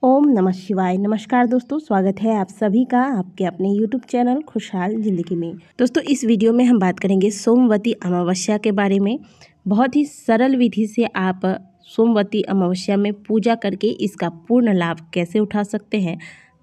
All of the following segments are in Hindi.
ओम नमः शिवाय। नमस्कार दोस्तों, स्वागत है आप सभी का आपके अपने यूट्यूब चैनल खुशहाल ज़िंदगी में। दोस्तों, इस वीडियो में हम बात करेंगे सोमवती अमावस्या के बारे में। बहुत ही सरल विधि से आप सोमवती अमावस्या में पूजा करके इसका पूर्ण लाभ कैसे उठा सकते हैं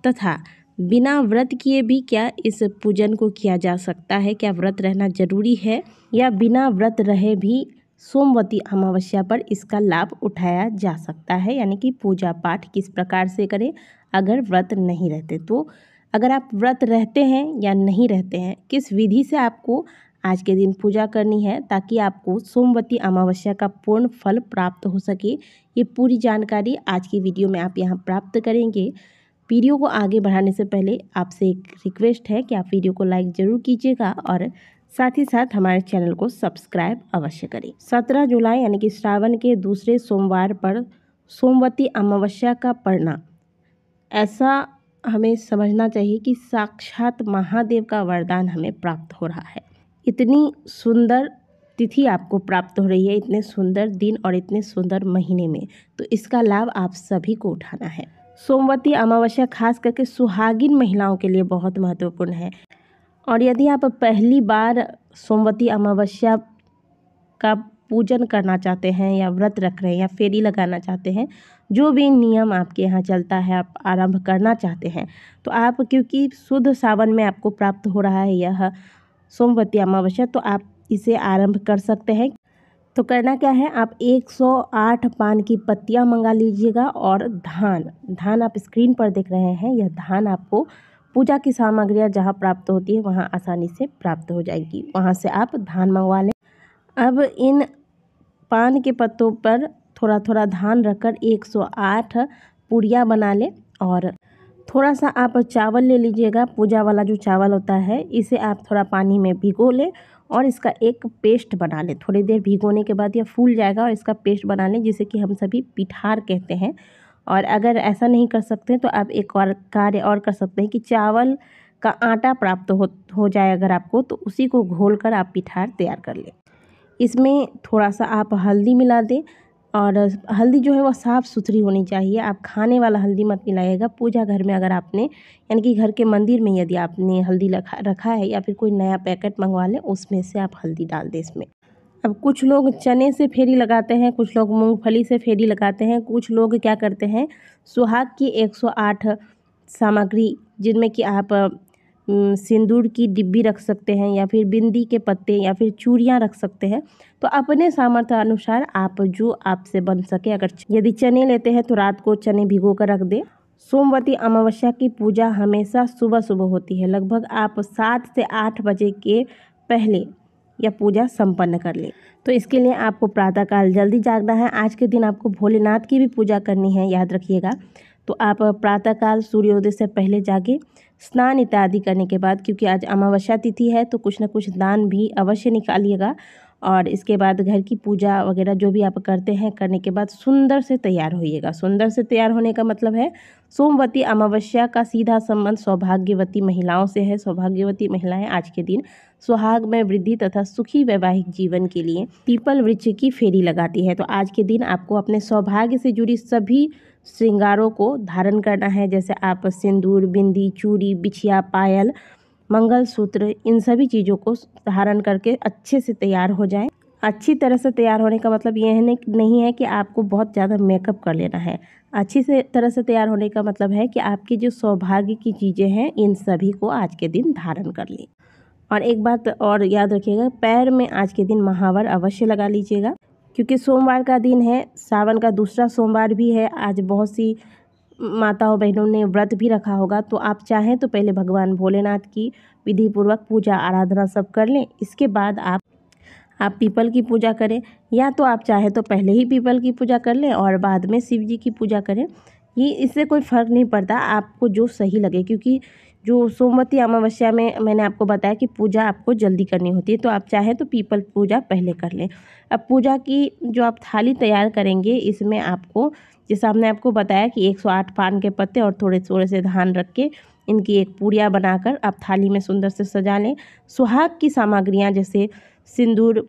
तथा बिना व्रत किए भी क्या इस पूजन को किया जा सकता है। क्या व्रत रहना जरूरी है या बिना व्रत रहे भी सोमवती अमावस्या पर इसका लाभ उठाया जा सकता है, यानी कि पूजा पाठ किस प्रकार से करें अगर व्रत नहीं रहते। तो अगर आप व्रत रहते हैं या नहीं रहते हैं, किस विधि से आपको आज के दिन पूजा करनी है ताकि आपको सोमवती अमावस्या का पूर्ण फल प्राप्त हो सके, ये पूरी जानकारी आज की वीडियो में आप यहाँ प्राप्त करेंगे। वीडियो को आगे बढ़ाने से पहले आपसे एक रिक्वेस्ट है कि आप वीडियो को लाइक ज़रूर कीजिएगा और साथ ही साथ हमारे चैनल को सब्सक्राइब अवश्य करें। 17 जुलाई यानी कि श्रावण के दूसरे सोमवार पर सोमवती अमावस्या का पड़ना, ऐसा हमें समझना चाहिए कि साक्षात महादेव का वरदान हमें प्राप्त हो रहा है। इतनी सुंदर तिथि आपको प्राप्त हो रही है, इतने सुंदर दिन और इतने सुंदर महीने में, तो इसका लाभ आप सभी को उठाना है। सोमवती अमावस्या खास करके सुहागिन महिलाओं के लिए बहुत महत्वपूर्ण है और यदि आप पहली बार सोमवती अमावस्या का पूजन करना चाहते हैं या व्रत रख रहे हैं या फेरी लगाना चाहते हैं, जो भी नियम आपके यहाँ चलता है आप आरंभ करना चाहते हैं, तो आप क्योंकि शुद्ध सावन में आपको प्राप्त हो रहा है यह सोमवती अमावस्या, तो आप इसे आरंभ कर सकते हैं। तो करना क्या है, आप 108 पान की पत्तियां मंगा लीजिएगा और धान आप स्क्रीन पर देख रहे हैं, यह धान आपको पूजा की सामग्रियां जहां प्राप्त होती है वहां आसानी से प्राप्त हो जाएगी, वहां से आप धान मंगवा लें। अब इन पान के पत्तों पर थोड़ा थोड़ा धान रखकर 108 पूड़ियाँ बना लें और थोड़ा सा आप चावल ले लीजिएगा। पूजा वाला जो चावल होता है इसे आप थोड़ा पानी में भिगो लें और इसका एक पेस्ट बना लें। थोड़ी देर भिगोने के बाद यह फूल जाएगा और इसका पेस्ट बना लें, जिसे कि हम सभी पिठार कहते हैं। और अगर ऐसा नहीं कर सकते तो आप एक और कार्य और कर सकते हैं कि चावल का आटा प्राप्त हो जाए अगर आपको, तो उसी को घोल कर आप पिठार तैयार कर लें। इसमें थोड़ा सा आप हल्दी मिला दें और हल्दी जो है वह साफ़ सुथरी होनी चाहिए। आप खाने वाला हल्दी मत मिलाइएगा। पूजा घर में अगर आपने, यानी कि घर के मंदिर में यदि आपने हल्दी रखा है या फिर कोई नया पैकेट मंगवा लें, उसमें से आप हल्दी डाल दें इसमें। अब कुछ लोग चने से फेरी लगाते हैं, कुछ लोग मूंगफली से फेरी लगाते हैं, कुछ लोग क्या करते हैं, सुहाग की 108 सामग्री जिनमें कि आप सिंदूर की डिब्बी रख सकते हैं या फिर बिंदी के पत्ते या फिर चूड़ियाँ रख सकते हैं। तो अपने सामर्थ्य अनुसार आप जो आपसे बन सके, अगर यदि चने लेते हैं तो रात को चने भिगो कर रख दें। सोमवती अमावस्या की पूजा हमेशा सुबह सुबह होती है। लगभग आप 7 से 8 बजे के पहले यह पूजा संपन्न कर लें। तो इसके लिए आपको प्रातःकाल जल्दी जागना है। आज के दिन आपको भोलेनाथ की भी पूजा करनी है, याद रखिएगा। तो आप प्रातःकाल सूर्योदय से पहले जागे, स्नान इत्यादि करने के बाद, क्योंकि आज अमावस्या तिथि है तो कुछ न कुछ दान भी अवश्य निकालिएगा। और इसके बाद घर की पूजा वगैरह जो भी आप करते हैं, करने के बाद सुंदर से तैयार होइएगा। सुंदर से तैयार होने का मतलब है, सोमवती अमावस्या का सीधा संबंध सौभाग्यवती महिलाओं से है। सौभाग्यवती महिलाएं आज के दिन सुहाग में वृद्धि तथा सुखी वैवाहिक जीवन के लिए पीपल वृक्ष की फेरी लगाती है। तो आज के दिन आपको अपने सौभाग्य से जुड़ी सभी श्रृंगारों को धारण करना है, जैसे आप सिंदूर, बिंदी, चूड़ी, बिछिया, पायल, मंगलसूत्र, इन सभी चीज़ों को धारण करके अच्छे से तैयार हो जाएं। अच्छी तरह से तैयार होने का मतलब यह नहीं है कि आपको बहुत ज़्यादा मेकअप कर लेना है। अच्छी से तरह से तैयार होने का मतलब है कि आपकी जो सौभाग्य की चीज़ें हैं इन सभी को आज के दिन धारण कर लें। और एक बात और याद रखिएगा, पैर में आज के दिन महावर अवश्य लगा लीजिएगा, क्योंकि सोमवार का दिन है, सावन का दूसरा सोमवार भी है। आज बहुत सी माताओं बहनों ने व्रत भी रखा होगा, तो आप चाहें तो पहले भगवान भोलेनाथ की विधि पूर्वक पूजा आराधना सब कर लें। इसके बाद आप पीपल की पूजा करें, या तो आप चाहें तो पहले ही पीपल की पूजा कर लें और बाद में शिव जी की पूजा करें। ये इससे कोई फ़र्क नहीं पड़ता, आपको जो सही लगे। क्योंकि जो सोमवती अमावस्या में मैंने आपको बताया कि पूजा आपको जल्दी करनी होती है, तो आप चाहें तो पीपल पूजा पहले कर लें। अब पूजा की जो आप थाली तैयार करेंगे, इसमें आपको, जैसा हमने आपको बताया कि 108 पान के पत्ते और थोड़े थोड़े से धान रख के इनकी एक पूड़िया बनाकर आप थाली में सुंदर से सजा लें। सुहाग की सामग्रियाँ जैसे सिंदूर,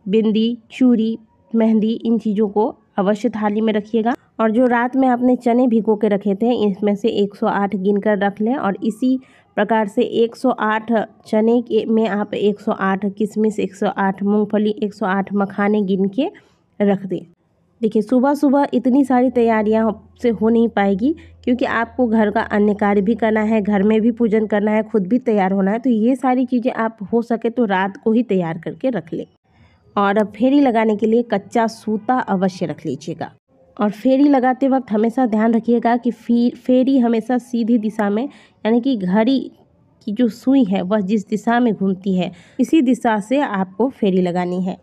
बिंदी, चूड़ी, मेहंदी, इन चीज़ों को अवश्य थाली में रखिएगा और जो रात में आपने चने भिगो के रखे थे इसमें से 108 गिन कर रख लें। और इसी प्रकार से 108 चने के में आप 108 किशमिश, 108 मूंगफली, 108 मखाने गिन के रख दें। देखिए सुबह सुबह इतनी सारी तैयारियां से हो नहीं पाएगी, क्योंकि आपको घर का अन्य कार्य भी करना है, घर में भी पूजन करना है, खुद भी तैयार होना है। तो ये सारी चीज़ें आप हो सके तो रात को ही तैयार करके रख लें। और अब फेरी लगाने के लिए कच्चा सूता अवश्य रख लीजिएगा। और फेरी लगाते वक्त हमेशा ध्यान रखिएगा कि फेरी हमेशा सीधी दिशा में, यानी कि घड़ी की जो सुई है वह जिस दिशा में घूमती है इसी दिशा से आपको फेरी लगानी है।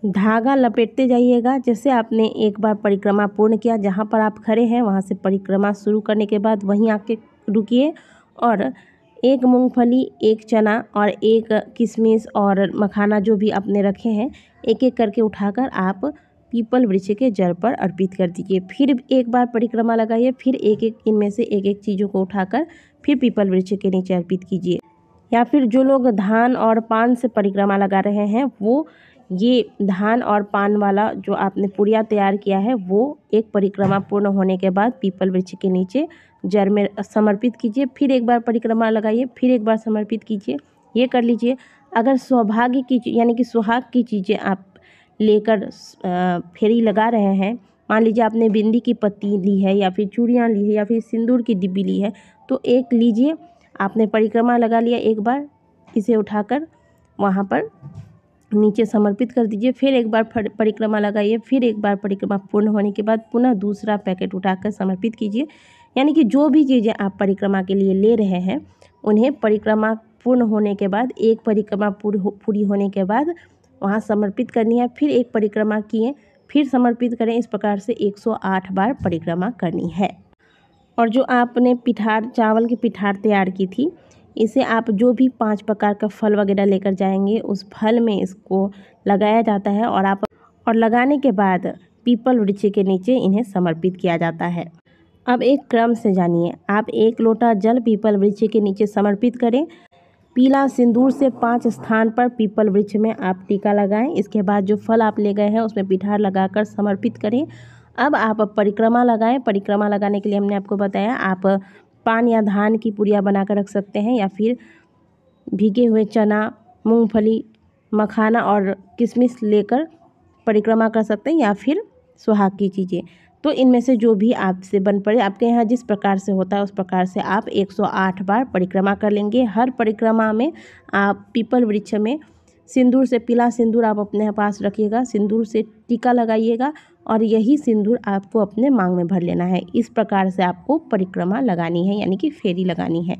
धागा लपेटते जाइएगा। जैसे आपने एक बार परिक्रमा पूर्ण किया, जहाँ पर आप खड़े हैं वहाँ से परिक्रमा शुरू करने के बाद वहीं आके रुकिए और एक मूंगफली, एक चना और एक किशमिश और मखाना जो भी आपने रखे हैं एक एक करके उठाकर आप पीपल वृक्ष के जड़ पर अर्पित कर दीजिए। फिर एक बार परिक्रमा लगाइए, फिर एक एक इनमें से एक एक चीज़ों को उठाकर फिर पीपल वृक्ष के नीचे अर्पित कीजिए। या फिर जो लोग धान और पान से परिक्रमा लगा रहे हैं वो ये धान और पान वाला जो आपने पुड़िया तैयार किया है वो एक परिक्रमा पूर्ण होने के बाद पीपल वृक्ष के नीचे जड़ में समर्पित कीजिए। फिर एक बार परिक्रमा लगाइए, फिर एक बार समर्पित कीजिए। ये कर लीजिए। अगर सौभाग्य की यानी कि सुहाग की चीज़ें आप लेकर फेरी लगा रहे हैं, मान लीजिए आपने बिंदी की पत्ती ली है या फिर चूड़ियाँ ली है या फिर सिंदूर की डिब्बी ली है, तो एक लीजिए। आपने परिक्रमा लगा लिया, एक बार इसे उठाकर वहाँ पर नीचे समर्पित कर दीजिए। फिर एक बार परिक्रमा लगाइए, फिर एक बार परिक्रमा पूर्ण होने के बाद पुनः दूसरा पैकेट उठाकर समर्पित कीजिए। यानी कि जो भी चीज़ें आप परिक्रमा के लिए ले रहे हैं उन्हें परिक्रमा पूर्ण होने के बाद, एक परिक्रमा पूरी होने के बाद वहाँ समर्पित करनी है। फिर एक परिक्रमा किए, फिर समर्पित करें। इस प्रकार से 108 बार परिक्रमा करनी है। और जो आपने पिठार, चावल की पिठार तैयार की थी, इसे आप जो भी 5 प्रकार का फल वगैरह लेकर जाएंगे उस फल में इसको लगाया जाता है और लगाने के बाद पीपल वृक्ष के नीचे इन्हें समर्पित किया जाता है। अब एक क्रम से जानिए। आप 1 लोटा जल पीपल वृक्ष के नीचे समर्पित करें। पीला सिंदूर से 5 स्थान पर पीपल वृक्ष में आप टीका लगाएं। इसके बाद जो फल आप ले गए हैं उसमें पिठार लगाकर समर्पित करें। अब आप परिक्रमा लगाएं। परिक्रमा लगाने के लिए हमने आपको बताया, आप पान या धान की पुड़िया बनाकर रख सकते हैं या फिर भीगे हुए चना, मूंगफली, मखाना और किशमिश लेकर परिक्रमा कर सकते हैं या फिर सुहाग की चीज़ें। तो इनमें से जो भी आपसे बन पड़े, आपके यहाँ जिस प्रकार से होता है उस प्रकार से आप 108 बार परिक्रमा कर लेंगे। हर परिक्रमा में आप पीपल वृक्ष में सिंदूर से, पीला सिंदूर आप अपने पास रखिएगा, सिंदूर से टीका लगाइएगा और यही सिंदूर आपको अपने मांग में भर लेना है। इस प्रकार से आपको परिक्रमा लगानी है, यानी कि फेरी लगानी है।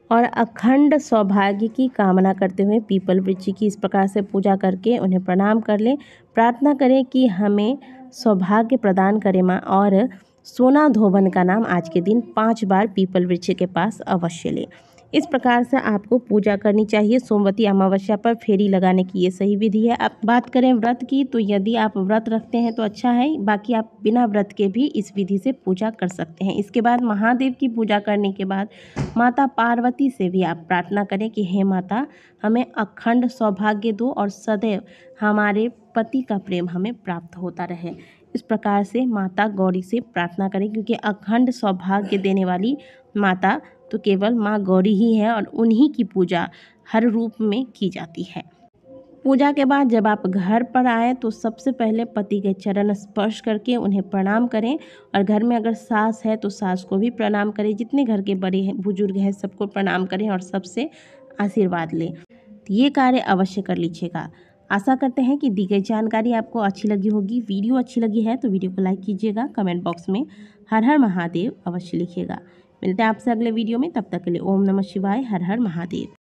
और अखंड सौभाग्य की कामना करते हुए पीपल वृक्ष की इस प्रकार से पूजा करके उन्हें प्रणाम कर लें। प्रार्थना करें कि हमें सौभाग्य प्रदान करें माँ, और सोना धोबन का नाम आज के दिन 5 बार पीपल वृक्ष के पास अवश्य लें। इस प्रकार से आपको पूजा करनी चाहिए। सोमवती अमावस्या पर फेरी लगाने की ये सही विधि है। आप बात करें व्रत की, तो यदि आप व्रत रखते हैं तो अच्छा है, बाकी आप बिना व्रत के भी इस विधि से पूजा कर सकते हैं। इसके बाद महादेव की पूजा करने के बाद माता पार्वती से भी आप प्रार्थना करें कि हे माता, हमें अखंड सौभाग्य दो और सदैव हमारे पति का प्रेम हमें प्राप्त होता रहे। इस प्रकार से माता गौरी से प्रार्थना करें, क्योंकि अखंड सौभाग्य देने वाली माता तो केवल माँ गौरी ही है और उन्हीं की पूजा हर रूप में की जाती है। पूजा के बाद जब आप घर पर आएँ तो सबसे पहले पति के चरण स्पर्श करके उन्हें प्रणाम करें, और घर में अगर सास है तो सास को भी प्रणाम करें। जितने घर के बड़े हैं, बुजुर्ग हैं, सबको प्रणाम करें और सबसे आशीर्वाद लें। ये कार्य अवश्य कर लीजिएगा। आशा करते हैं कि दी गई जानकारी आपको अच्छी लगी होगी। वीडियो अच्छी लगी है तो वीडियो को लाइक कीजिएगा। कमेंट बॉक्स में हर हर महादेव अवश्य लिखिएगा। मिलते हैं आपसे अगले वीडियो में। तब तक के लिए ओम नमः शिवाय, हर हर महादेव।